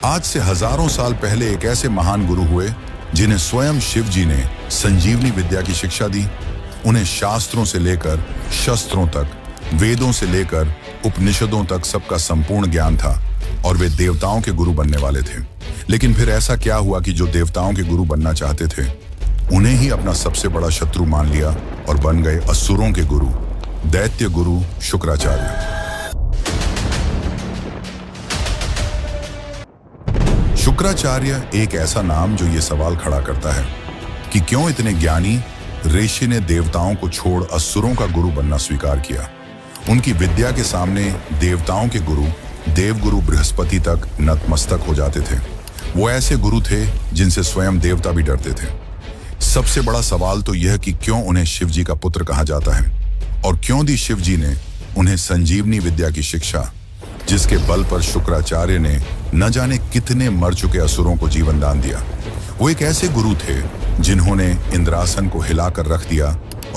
आज से हजारों साल पहले एक ऐसे महान गुरु हुए जिन्हें स्वयं शिव जी ने संजीवनी विद्या की शिक्षा दी। उन्हें शास्त्रों से लेकर शस्त्रों तक, वेदों से लेकर उपनिषदों तक सबका संपूर्ण ज्ञान था और वे देवताओं के गुरु बनने वाले थे। लेकिन फिर ऐसा क्या हुआ कि जो देवताओं के गुरु बनना चाहते थे उन्हें ही अपना सबसे बड़ा शत्रु मान लिया और बन गए असुरों के गुरु, दैत्य गुरु शुक्राचार्य। शुक्राचार्य एक ऐसा नाम जो ये सवाल खड़ा करता है कि क्यों इतने ज्ञानी ऋषि ने देवताओं को छोड़ असुरों का गुरु बनना स्वीकार किया। उनकी विद्या के सामने देवताओं के गुरु देवगुरु बृहस्पति तक नतमस्तक हो जाते थे। वो ऐसे गुरु थे जिनसे स्वयं देवता भी डरते थे। सबसे बड़ा सवाल तो यह कि क्यों उन्हें शिव जी का पुत्र कहा जाता है और क्यों दी शिव जी ने उन्हें संजीवनी विद्या की शिक्षा, जिसके बल पर शुक्राचार्य ने न जाने कितने मर चुके असुरों को जीवन दान दिया। वो एक ऐसे गुरु थे जिन्होंने इंद्रासन को हिलाकर रख दिया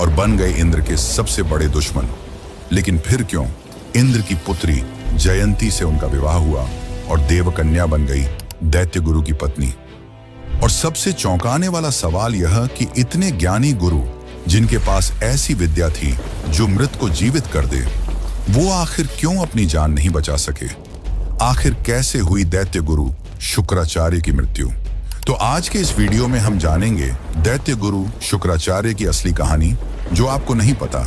और बन गए इंद्र के सबसे बड़े दुश्मन। लेकिन फिर क्यों इंद्र की पुत्री जयंती से उनका विवाह हुआ और देवकन्या बन गई दैत्य गुरु की पत्नी। और सबसे चौंकाने वाला सवाल यह कि इतने ज्ञानी गुरु जिनके पास ऐसी विद्या थी जो मृत को जीवित कर दे, वो आखिर क्यों अपनी जान नहीं बचा सके? आखिर कैसे हुई दैत्य गुरु शुक्राचार्य की मृत्यु? तो आज के इस वीडियो में हम जानेंगे दैत्य गुरु शुक्राचार्य की असली कहानी जो आपको नहीं पता।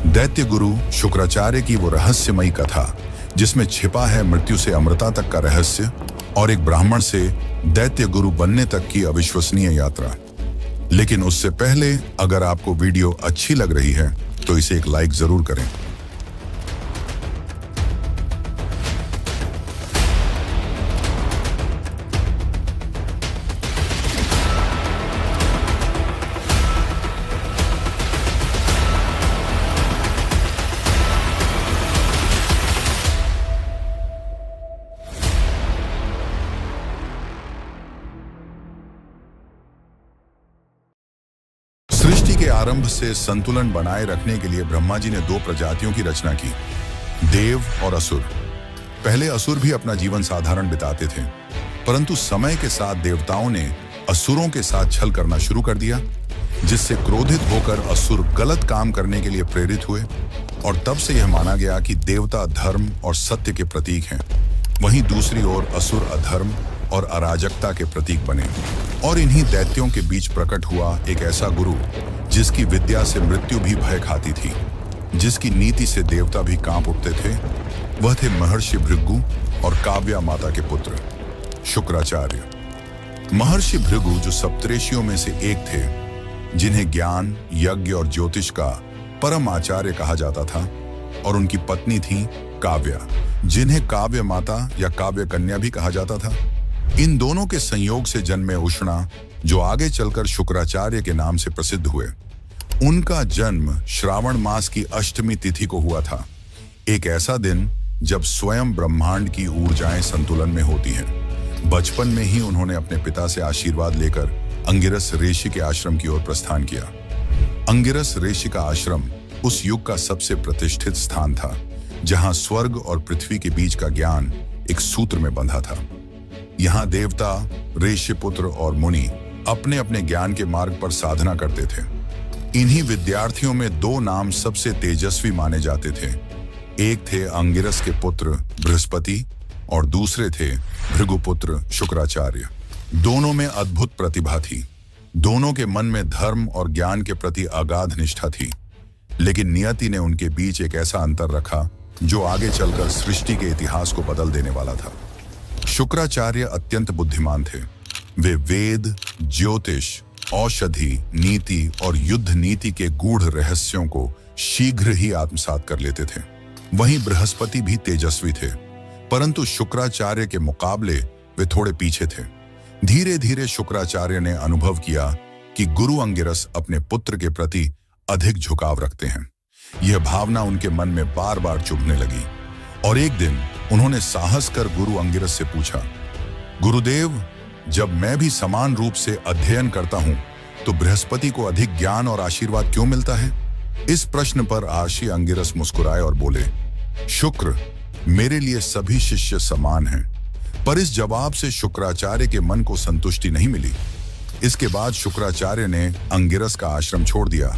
दैत्य गुरु शुक्राचार्य की वो रहस्यमयी कथा जिसमें छिपा है मृत्यु से अमरता तक का रहस्य और एक ब्राह्मण से दैत्य गुरु बनने तक की अविश्वसनीय यात्रा। लेकिन उससे पहले अगर आपको वीडियो अच्छी लग रही है तो इसे एक लाइक जरूर करें। सृष्टि के आरंभ से संतुलन बनाए रखने के लिए ब्रह्मा जी ने दो प्रजातियों की रचना की, देव और असुर। पहले असुर भी अपना जीवन साधारण बिताते थे, परंतु समय के साथ देवताओं ने असुरों के साथ छल करना शुरू कर दिया, जिससे क्रोधित होकर असुर गलत काम करने के लिए प्रेरित हुए और तब से यह माना गया कि देवता धर्म और सत्य के प्रतीक हैं। वहीं दूसरी ओर असुर अधर्म और अराजकता के प्रतीक बने। और इन्हीं दैत्यों के बीच प्रकट हुआ एक ऐसा गुरु जिसकी विद्या से मृत्यु भी भय खाती थी, जिसकी नीति से देवता भी कांप उठते थे। वह थे महर्षि भृगु और काव्या माता के पुत्र शुक्राचार्य। महर्षि भृगु जो सप्तऋषियों में से एक थे, जिन्हें ज्ञान, यज्ञ और ज्योतिष का परम आचार्य कहा जाता था, और उनकी पत्नी थी काव्या, जिन्हें काव्य माता या काव्य कन्या भी कहा जाता था। इन दोनों के संयोग से जन्मे उष्णा, जो आगे चलकर शुक्राचार्य के नाम से प्रसिद्ध हुए। उनका जन्म श्रावण मास की अष्टमी तिथि को हुआ था, एक ऐसा दिन जब स्वयं ब्रह्मांड की ऊर्जाएं संतुलन में होती हैं। बचपन में ही उन्होंने अपने पिता से आशीर्वाद लेकर अंगिरस ऋषि के आश्रम की ओर प्रस्थान किया। अंगिरस ऋषि का आश्रम उस युग का सबसे प्रतिष्ठित स्थान था, जहां स्वर्ग और पृथ्वी के बीच का ज्ञान एक सूत्र में बंधा था। यहाँ देवता, ऋषि पुत्र और मुनि अपने अपने ज्ञान के मार्ग पर साधना करते थे। इन्हीं विद्यार्थियों में दो नाम सबसे तेजस्वी माने जाते थे। एक थे अंगिरस के पुत्र बृहस्पति और दूसरे थे भृगुपुत्र शुक्राचार्य। दोनों में अद्भुत प्रतिभा थी। दोनों के मन में धर्म और ज्ञान के प्रति अगाध निष्ठा थी। लेकिन नियति ने उनके बीच एक ऐसा अंतर रखा जो आगे चलकर सृष्टि के इतिहास को बदल देने वाला था। शुक्राचार्य अत्यंत बुद्धिमान थे। वे वेद, ज्योतिष, औषधि, नीति और युद्ध नीति के गूढ़ रहस्यों को शीघ्र ही आत्मसात कर लेते थे। वहीं बृहस्पति भी तेजस्वी थे, परंतु शुक्राचार्य के मुकाबले वे थोड़े पीछे थे। धीरे धीरे शुक्राचार्य ने अनुभव किया कि गुरु अंगिरस अपने पुत्र के प्रति अधिक झुकाव रखते हैं। यह भावना उनके मन में बार बार चुभने लगी और एक दिन उन्होंने साहस कर गुरु अंगिरस से पूछा, गुरुदेव, जब मैं भी समान रूप से अध्ययन करता हूं तो बृहस्पति को अधिक ज्ञान और आशीर्वाद क्यों मिलता है? इस प्रश्न पर आशी अंगिरस मुस्कुराए और बोले, शुक्र, मेरे लिए सभी शिष्य समान हैं। पर इस जवाब से शुक्राचार्य के मन को संतुष्टि नहीं मिली। इसके बाद शुक्राचार्य ने अंगिरस का आश्रम छोड़ दिया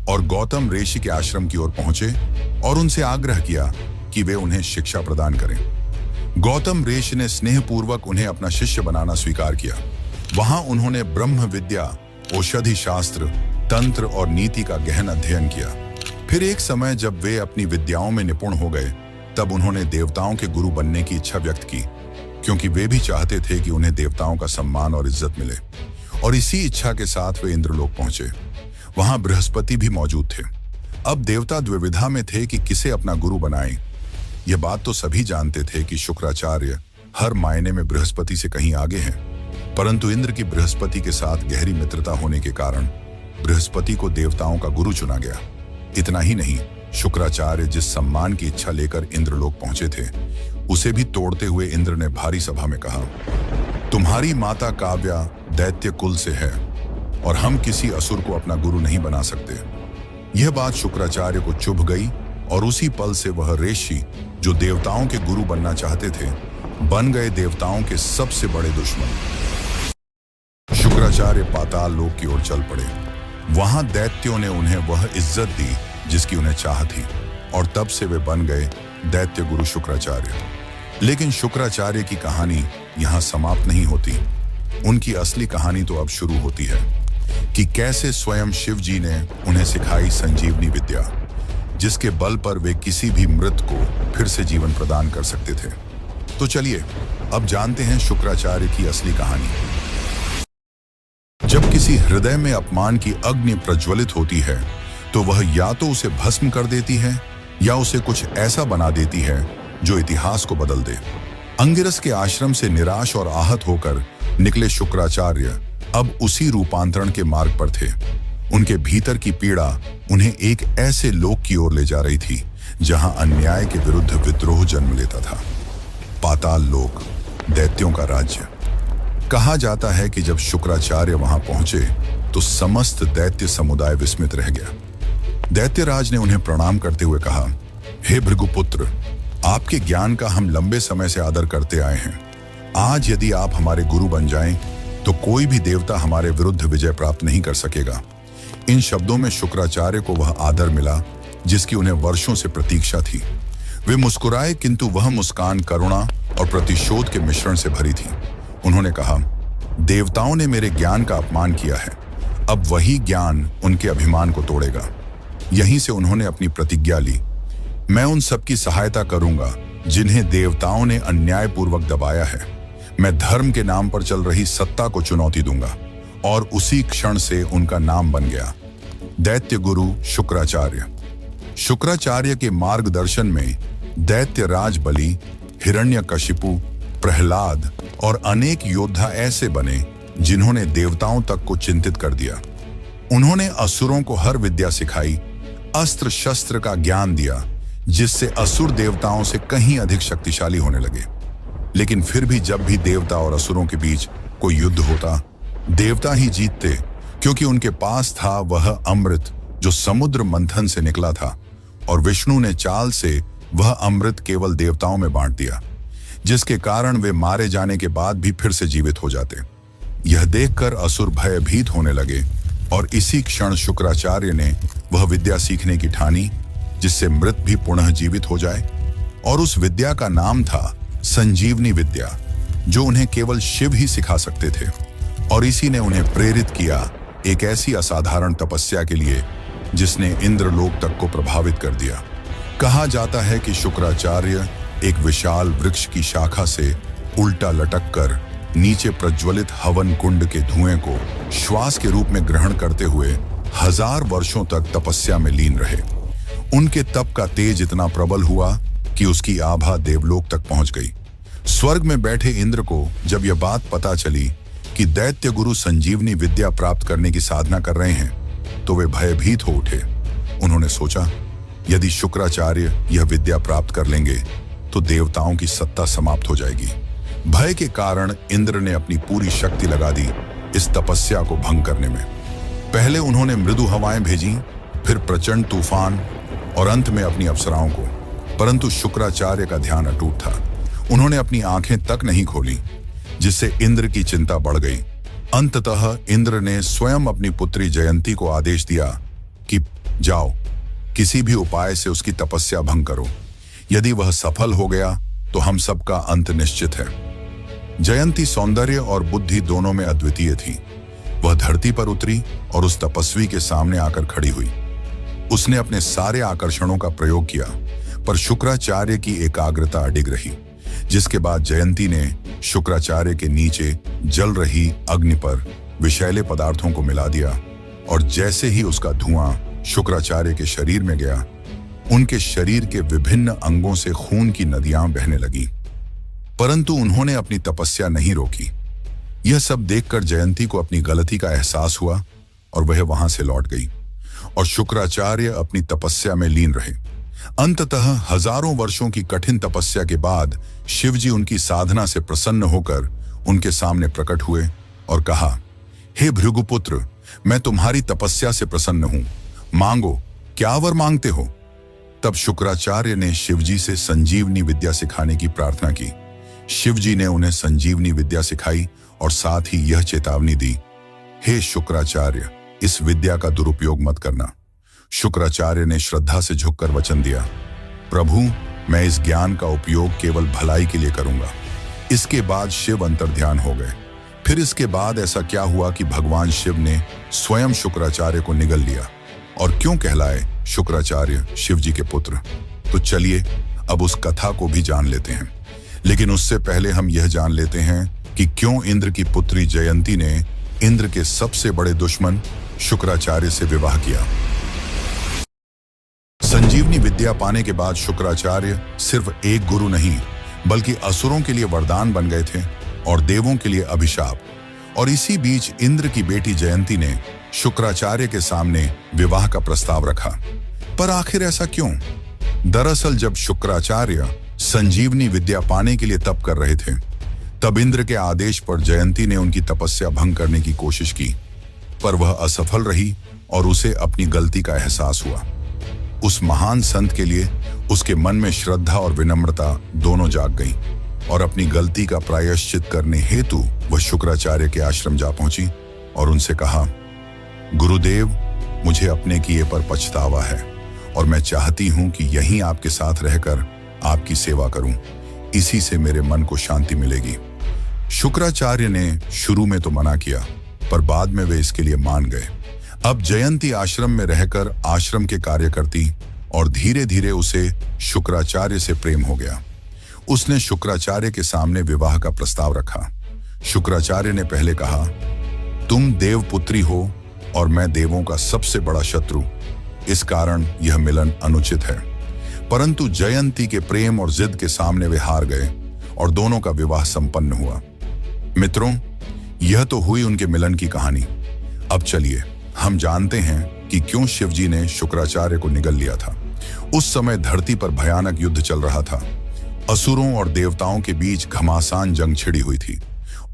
और गौतम ऋषि के आश्रम की ओर पहुंचे और उनसे आग्रह किया कि वे उन्हें शिक्षा प्रदान करें। गौतम ऋषि ने स्नेहपूर्वक उन्हें अपना शिष्य बनाना स्वीकार किया। वहां उन्होंने ब्रह्म विद्या, औषधि शास्त्र, तंत्र और नीति का गहन अध्ययन किया। फिर एक समय जब वे अपनी विद्याओं में निपुण हो गए, तब उन्होंने देवताओं के गुरु बनने की इच्छा व्यक्त की, क्योंकि वे भी चाहते थे कि उन्हें देवताओं का सम्मान और इज्जत मिले। और इसी इच्छा के साथ वे इंद्रलोक पहुंचे। वहां बृहस्पति भी मौजूद थे। अब देवता द्विविधा में थे कि किसे अपना गुरु बनाएं। यह बात तो सभी जानते थे कि शुक्राचार्य हर मायने में बृहस्पति से कहीं आगे हैं, परंतु इंद्र की बृहस्पति के साथ गहरी मित्रता होने के कारण बृहस्पति को देवताओं का गुरु चुना गया। इतना ही नहीं, शुक्राचार्य जिस सम्मान की इच्छा लेकर इंद्रलोक पहुंचे थे, उसे भी तोड़ते हुए इंद्र ने भारी सभा में कहा, तुम्हारी माता काव्या दैत्य कुल से है और हम किसी असुर को अपना गुरु नहीं बना सकते। यह बात शुक्राचार्य को चुभ गई और उसी पल से वह ऋषि जो देवताओं के गुरु बनना चाहते थे, बन गए देवताओं के सबसे बड़े दुश्मन। शुक्राचार्य पाताल लोक की ओर चल पड़े। वहां दैत्यों ने उन्हें वह इज्जत दी जिसकी उन्हें चाह थी, और तब से वे बन गए दैत्य गुरु शुक्राचार्य। लेकिन शुक्राचार्य की कहानी यहां समाप्त नहीं होती। उनकी असली कहानी तो अब शुरू होती है कि कैसे स्वयं शिव जी ने उन्हें सिखाई संजीवनी विद्या, जिसके बल पर वे किसी भी मृत को फिर से जीवन प्रदान कर सकते थे। तो चलिए अब जानते हैं शुक्राचार्य की असली कहानी। जब किसी हृदय में अपमान की अग्नि प्रज्वलित होती है, तो वह या तो उसे भस्म कर देती है या उसे कुछ ऐसा बना देती है जो इतिहास को बदल दे। अंगिरस के आश्रम से निराश और आहत होकर निकले शुक्राचार्य अब उसी रूपांतरण के मार्ग पर थे। उनके भीतर की पीड़ा उन्हें एक ऐसे लोक की ओर ले जा रही थी जहां अन्याय के विरुद्ध विद्रोह जन्म लेता था। पाताल लोक, दैत्यों का राज्य। कहा जाता है कि जब शुक्राचार्य वहां पहुंचे तो समस्त दैत्य समुदाय विस्मित रह गया। दैत्यराज ने उन्हें प्रणाम करते हुए कहा, हे भृगुपुत्र, आपके ज्ञान का हम लंबे समय से आदर करते आए हैं। आज यदि आप हमारे गुरु बन जाएं, तो कोई भी देवता हमारे विरुद्ध विजय प्राप्त नहीं कर सकेगा। इन शब्दों में शुक्राचार्य को वह आदर मिला जिसकी उन्हें वर्षों से प्रतीक्षा थी। वे मुस्कुराए, किंतु वह मुस्कान करुणा और प्रतिशोध के मिश्रण से भरी थी। उन्होंने कहा, देवताओं ने मेरे ज्ञान का अपमान किया है, अब वही ज्ञान उनके अभिमान को तोड़ेगा। यहीं से उन्होंने अपनी प्रतिज्ञा ली, मैं उन सबकी सहायता करूंगा जिन्हें देवताओं ने अन्यायपूर्वक दबाया है। मैं धर्म के नाम पर चल रही सत्ता को चुनौती दूंगा। और उसी क्षण से उनका नाम बन गया दैत्य गुरु शुक्राचार्य। शुक्राचार्य के मार्गदर्शन में दैत्य राज बलि, हिरण्यकशिपु, प्रहलाद और अनेक योद्धा ऐसे बने जिन्होंने देवताओं तक को चिंतित कर दिया। उन्होंने असुरों को हर विद्या सिखाई, अस्त्र शस्त्र का ज्ञान दिया, जिससे असुर देवताओं से कहीं अधिक शक्तिशाली होने लगे। लेकिन फिर भी जब भी देवता और असुरों के बीच कोई युद्ध होता, देवता ही जीतते, क्योंकि उनके पास था वह अमृत जो समुद्र मंथन से निकला था, और विष्णु ने चाल से वह अमृत केवल देवताओं में बांट दिया, जिसके कारण वे मारे जाने के बाद भी फिर से जीवित हो जाते। यह देखकर असुर भयभीत होने लगे और इसी क्षण शुक्राचार्य ने वह विद्या सीखने की ठानी जिससे मृत भी पुनः जीवित हो जाए, और उस विद्या का नाम था संजीवनी विद्या, जो उन्हें केवल शिव ही सिखा सकते थे। और इसी ने उन्हें प्रेरित किया एक ऐसी असाधारण तपस्या के लिए जिसने इंद्रलोक तक को प्रभावित कर दिया। कहा जाता है कि शुक्राचार्य एक विशाल वृक्ष की शाखा से उल्टा लटक कर नीचे प्रज्वलित हवन कुंड के धुएं को श्वास के रूप में ग्रहण करते हुए 1000 वर्षों तक तपस्या में लीन रहे। उनके तप का तेज इतना प्रबल हुआ कि उसकी आभा देवलोक तक पहुंच गई। स्वर्ग में बैठे इंद्र को जब यह बात पता चली कि दैत्य गुरु संजीवनी विद्या प्राप्त करने की साधना कर रहे हैं, तो वे भयभीत हो उठे। उन्होंने सोचा, यदि शुक्राचार्य यह विद्या प्राप्त कर लेंगे तो देवताओं की सत्ता समाप्त हो जाएगी। भय के कारण इंद्र ने अपनी पूरी शक्ति लगा दी इस तपस्या को भंग करने में। पहले उन्होंने मृदु हवाएं भेजी, फिर प्रचंड तूफान और अंत में अपनी अप्सराओं को, परंतु शुक्राचार्य का ध्यान अटूट था। उन्होंने अपनी आंखें तक नहीं खोली, जिससे इंद्र की चिंता बढ़ गई। अंततः इंद्र ने स्वयं अपनी पुत्री जयंती को आदेश दिया कि जाओ, किसी भी उपाय से उसकी तपस्या भंग करो। यदि वह सफल हो गया तो हम सबका अंत निश्चित है। जयंती सौंदर्य और बुद्धि दोनों में अद्वितीय थी। वह धरती पर उतरी और उस तपस्वी के सामने आकर खड़ी हुई। उसने अपने सारे आकर्षणों का प्रयोग किया, पर शुक्राचार्य की एकाग्रता अडिग रही, जिसके बाद जयंती ने शुक्राचार्य के नीचे जल रही अग्नि पर विषैले पदार्थों को मिला दिया, और जैसे ही उसका धुआं शुक्राचार्य के शरीर में गया, उनके शरीर के विभिन्न अंगों से खून की नदियां बहने लगी। परंतु उन्होंने अपनी तपस्या नहीं रोकी। यह सब देखकर जयंती को अपनी गलती का एहसास हुआ और वह वहां से लौट गई, और शुक्राचार्य अपनी तपस्या में लीन रहे। अंततः हजारों वर्षों की कठिन तपस्या के बाद शिवजी उनकी साधना से प्रसन्न होकर उनके सामने प्रकट हुए और कहा, हे भृगुपुत्र, मैं तुम्हारी तपस्या से प्रसन्न हूं, मांगो, क्या वर मांगते हो? तब शुक्राचार्य ने शिवजी से संजीवनी विद्या सिखाने की प्रार्थना की। शिवजी ने उन्हें संजीवनी विद्या सिखाई और साथ ही यह चेतावनी दी, हे शुक्राचार्य, इस विद्या का दुरुपयोग मत करना। शुक्राचार्य ने श्रद्धा से झुककर वचन दिया, प्रभु, मैं इस ज्ञान का उपयोग केवल भलाई के लिए करूंगा। इसके बाद शिव अंतर्ध्यान हो गए। फिर इसके बाद ऐसा क्या हुआ कि भगवान शिव ने स्वयं शुक्राचार्य को निगल लिया, और क्यों कहलाए शुक्राचार्य शिवजी के पुत्र? तो चलिए अब उस कथा को भी जान लेते हैं। लेकिन उससे पहले हम यह जान लेते हैं कि क्यों इंद्र की पुत्री जयंती ने इंद्र के सबसे बड़े दुश्मन शुक्राचार्य से विवाह किया। संजीवनी विद्या पाने के बाद शुक्राचार्य सिर्फ एक गुरु नहीं, बल्कि असुरों के लिए वरदान बन गए थे और देवों के लिए अभिशाप। और इसी बीच इंद्र की बेटी जयंती ने शुक्राचार्य के सामने विवाह का प्रस्ताव रखा। पर आखिर ऐसा क्यों? दरअसल जब शुक्राचार्य संजीवनी विद्या पाने के लिए तप कर रहे थे, तब इंद्र के आदेश पर जयंती ने उनकी तपस्या भंग करने की कोशिश की, पर वह असफल रही और उसे अपनी गलती का एहसास हुआ। उस महान संत के लिए उसके मन में श्रद्धा और विनम्रता दोनों जाग गई, और अपनी गलती का प्रायश्चित करने हेतु वह शुक्राचार्य के आश्रम जा पहुंची और उनसे कहा, गुरुदेव, मुझे अपने किए पर पछतावा है और मैं चाहती हूं कि यहीं आपके साथ रहकर आपकी सेवा करूं। इसी से मेरे मन को शांति मिलेगी। शुक्राचार्य ने शुरू में तो मना किया, पर बाद में वे इसके लिए मान गए। अब जयंती आश्रम में रहकर आश्रम के कार्य करती और धीरे धीरे उसे शुक्राचार्य से प्रेम हो गया। उसने शुक्राचार्य के सामने विवाह का प्रस्ताव रखा। शुक्राचार्य ने पहले कहा, तुम देवपुत्री हो और मैं देवों का सबसे बड़ा शत्रु, इस कारण यह मिलन अनुचित है। परंतु जयंती के प्रेम और जिद के सामने वे हार गए और दोनों का विवाह संपन्न हुआ। मित्रों, यह तो हुई उनके मिलन की कहानी। अब चलिए हम जानते हैं कि क्यों शिवजी ने शुक्राचार्य को निगल लिया था। उस समय धरती पर भयानक युद्ध चल रहा था। असुरों और देवताओं के बीच घमासान जंग छिड़ी हुई थी,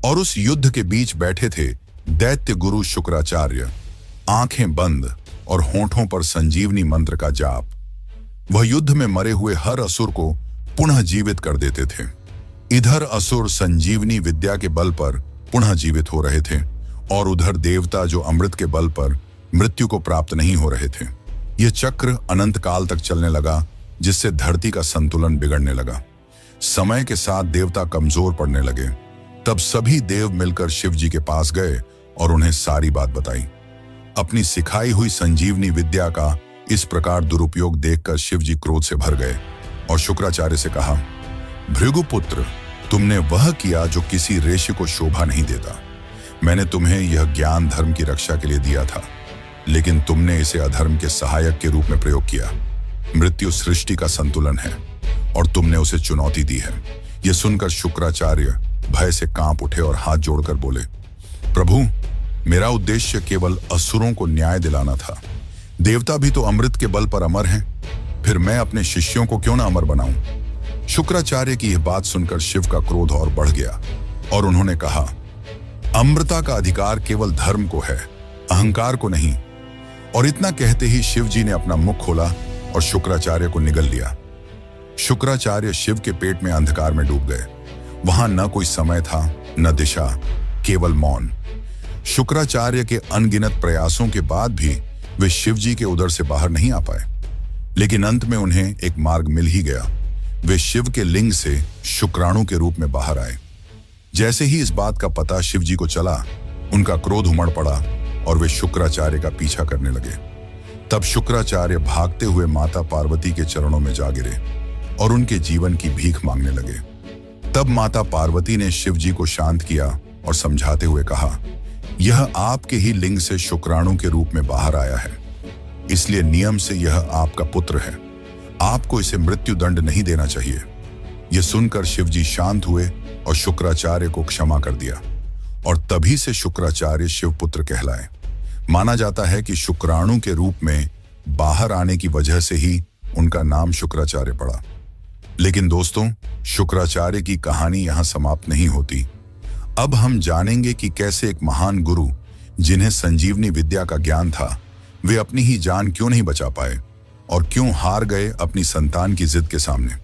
और उस युद्ध के बीच बैठे थे दैत्य गुरु शुक्राचार्य, आंखें बंद और होठों पर संजीवनी मंत्र का जाप। वह युद्ध में मरे हुए हर असुर को पुनः जीवित कर देते थे। इधर असुर संजीवनी विद्या के बल पर पुनः जीवित हो रहे थे, और उधर देवता जो अमृत के बल पर मृत्यु को प्राप्त नहीं हो रहे थे। यह चक्र अनंत काल तक चलने लगा, जिससे धरती का संतुलन बिगड़ने लगा। समय के साथ देवता कमजोर पड़ने लगे। तब सभी देव मिलकर शिव जी के पास गए और उन्हें सारी बात बताई। अपनी सिखाई हुई संजीवनी विद्या का इस प्रकार दुरुपयोग देखकर शिव जी क्रोध से भर गए और शुक्राचार्य से कहा, भृगुपुत्र, तुमने वह किया जो किसी ऋषि को शोभा नहीं देता। मैंने तुम्हें यह ज्ञान धर्म की रक्षा के लिए दिया था, लेकिन तुमने इसे अधर्म के सहायक के रूप में प्रयोग किया। मृत्यु सृष्टि का संतुलन है और तुमने उसे चुनौती दी है। यह सुनकर शुक्राचार्य भय से कांप उठे और हाथ जोड़कर बोले, प्रभु, मेरा उद्देश्य केवल असुरों को न्याय दिलाना था। देवता भी तो अमृत के बल पर अमर हैं, फिर मैं अपने शिष्यों को क्यों ना अमर बनाऊं? शुक्राचार्य की यह बात सुनकर शिव का क्रोध और बढ़ गया और उन्होंने कहा, अमृता का अधिकार केवल धर्म को है, अहंकार को नहीं। और इतना कहते ही शिव जी ने अपना मुख खोला और शुक्राचार्य को निगल लिया। शुक्राचार्य शिव के पेट में अंधकार में डूब गए। वहां न कोई समय था, न दिशा, केवल मौन। शुक्राचार्य के अनगिनत प्रयासों के बाद भी वे शिव जी के उदर से बाहर नहीं आ पाए, लेकिन अंत में उन्हें एक मार्ग मिल ही गया। वे शिव के लिंग से शुक्राणु के रूप में बाहर आए। जैसे ही इस बात का पता शिव जी को चला, उनका क्रोध उमड़ पड़ा और वे शुक्राचार्य का पीछा करने लगे। तब शुक्राचार्य भागते हुए माता पार्वती के चरणों में जा गिरे और उनके जीवन की भीख मांगने लगे। तब माता पार्वती ने शिव जी को शांत किया और समझाते हुए कहा, यह आपके ही लिंग से शुक्राणु के रूप में बाहर आया है, इसलिए नियम से यह आपका पुत्र है। आपको इसे मृत्यु दंड नहीं देना चाहिए। यह सुनकर शिव जी शांत हुए और शुक्राचार्य को क्षमा कर दिया, और तभी से शुक्राचार्य शिवपुत्र कहलाए। माना जाता है कि शुक्राणु के रूप में बाहर आने की वजह से ही उनका नाम शुक्राचार्य पड़ा। लेकिन दोस्तों, शुक्राचार्य की कहानी यहां समाप्त नहीं होती। अब हम जानेंगे कि कैसे एक महान गुरु, जिन्हें संजीवनी विद्या का ज्ञान था, वे अपनी ही जान क्यों नहीं बचा पाए और क्यों हार गए अपनी संतान की जिद के सामने।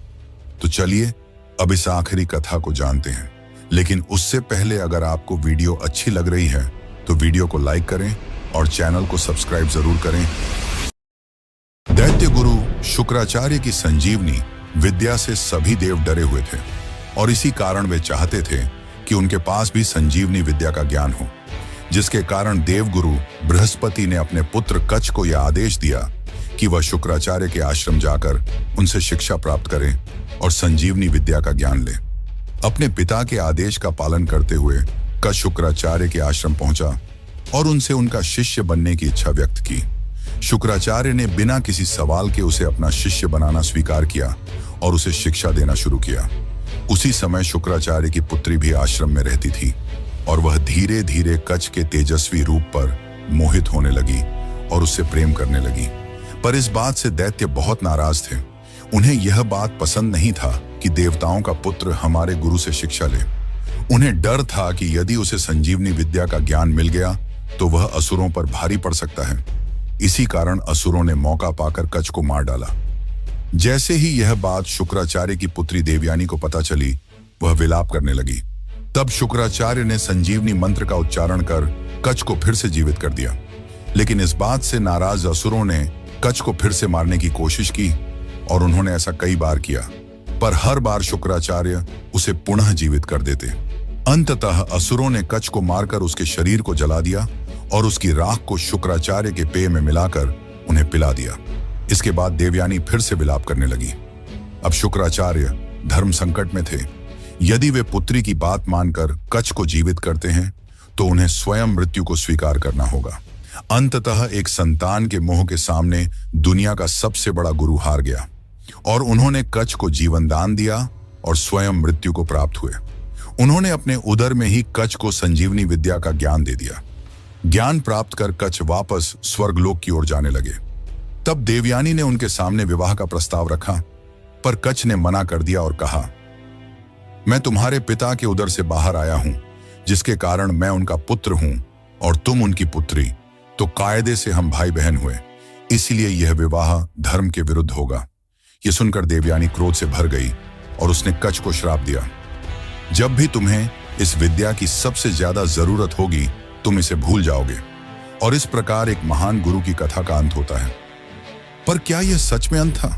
तो चलिए अब इस आखिरी कथा को जानते हैं। लेकिन उससे पहले अगर आपको वीडियो अच्छी लग रही है तो वीडियो को लाइक करें और चैनल को सब्सक्राइब जरूर करें। दैत्य गुरु शुक्राचार्य की संजीवनी विद्या से सभी देव डरे हुए थे, और इसी कारण वे चाहते थे कि उनके पास भी संजीवनी विद्या का ज्ञान हो, जिसके कारण देवगुरु बृहस्पति ने अपने पुत्र कच्छ को यह आदेश दिया कि वह शुक्राचार्य के आश्रम जाकर उनसे शिक्षा प्राप्त करे और संजीवनी विद्या का ज्ञान ले। अपने पिता के आदेश का पालन करते हुए कच्छ शुक्राचार्य के आश्रम पहुंचा और उनसे उनका शिष्य बनने की इच्छा व्यक्त की। शुक्राचार्य ने बिना किसी सवाल के उसे अपना शिष्य बनाना स्वीकार किया और उसे शिक्षा देना शुरू किया। उसी समय शुक्राचार्य की पुत्री भी आश्रम में रहती थी, और वह धीरे धीरे कच्छ के तेजस्वी रूप पर मोहित होने लगी और उससे प्रेम करने लगी। पर इस बात से दैत्य बहुत नाराज थे। उन्हें यह बात पसंद नहीं था कि देवताओं का पुत्र हमारे गुरु से शिक्षा ले। उन्हें डर था कि यदि उसे संजीवनी विद्या का ज्ञान मिल गया तो वह असुरों पर भारी पड़ सकता है। इसी कारण असुरों ने मौका पाकर कच्छ को मार डाला। जैसे ही यह बात शुक्राचार्य की पुत्री देवयानी को पता चली, वह विलाप करने लगी। तब शुक्राचार्य ने संजीवनी मंत्र का उच्चारण कर कच्छ को फिर से जीवित कर दिया। लेकिन इस बात से नाराज असुरों ने कच्छ को फिर से मारने की कोशिश की, और उन्होंने ऐसा कई बार किया, पर हर बार शुक्राचार्य उसे पुनः जीवित कर देते। अंततः असुरों ने कच्छ को मारकर उसके शरीर को जला दिया और उसकी राख को शुक्राचार्य के पेय में मिलाकर उन्हें पिला दिया। इसके बाद देवयानी फिर से विलाप करने लगी। अब शुक्राचार्य धर्म संकट में थे। यदि वे पुत्री की बात मानकर कच्छ को जीवित करते हैं तो उन्हें स्वयं मृत्यु को स्वीकार करना होगा। अंततः एक संतान के मोह के सामने दुनिया का सबसे बड़ा गुरु हार गया, और उन्होंने कच्छ को जीवन दान दिया और स्वयं मृत्यु को प्राप्त हुए। उन्होंने अपने उदर में ही कच्छ को संजीवनी विद्या का ज्ञान दे दिया। ज्ञान प्राप्त कर कच्छ वापस स्वर्गलोक की ओर जाने लगे। तब देवयानी ने उनके सामने विवाह का प्रस्ताव रखा, पर कच्छ ने मना कर दिया और कहा, मैं तुम्हारे पिता के उदर से बाहर आया हूं, जिसके कारण मैं उनका पुत्र हूं और तुम उनकी पुत्री, तो कायदे से हम भाई बहन हुए, इसलिए यह विवाह धर्म के विरुद्ध होगा। यह सुनकर देवयानी क्रोध से भर गई और उसने कच्छ को श्राप दिया, जब भी तुम्हें इस विद्या की सबसे ज्यादा जरूरत होगी तुम इसे भूल जाओगे। और इस प्रकार एक महान गुरु की कथा का अंत होता है। पर क्या यह सच में अंत था?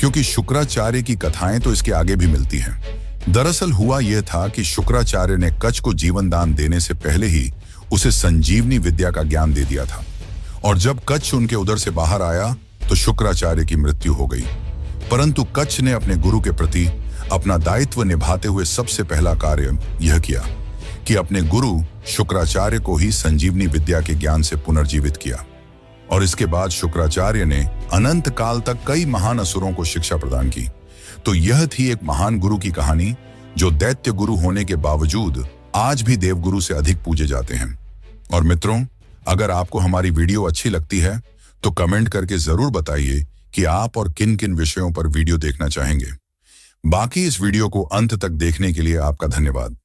क्योंकि शुक्राचार्य की कथाएं तो इसके आगे भी मिलती हैं। दरअसल हुआ यह था कि शुक्राचार्य ने कच्छ को जीवन दान देने से पहले ही उसे संजीवनी विद्या का ज्ञान दे दिया था, और जब कच्छ उनके उदर से बाहर आया तो शुक्राचार्य की मृत्यु हो गई। परंतु कच्छ ने अपने गुरु के प्रति अपना दायित्व निभाते हुए सबसे पहला कार्य यह किया कि अपने गुरु शुक्राचार्य को ही संजीवनी विद्या के ज्ञान से पुनर्जीवित किया। और इसके बाद शुक्राचार्य ने अनंत काल तक कई महान असुरों को शिक्षा प्रदान की। तो यह थी एक महान गुरु की कहानी, जो दैत्य गुरु होने के बावजूद आज भी देवगुरु से अधिक पूजे जाते हैं। और मित्रों, अगर आपको हमारी वीडियो अच्छी लगती है तो कमेंट करके जरूर बताइए कि आप और किन किन विषयों पर वीडियो देखना चाहेंगे। बाकी इस वीडियो को अंत तक देखने के लिए आपका धन्यवाद।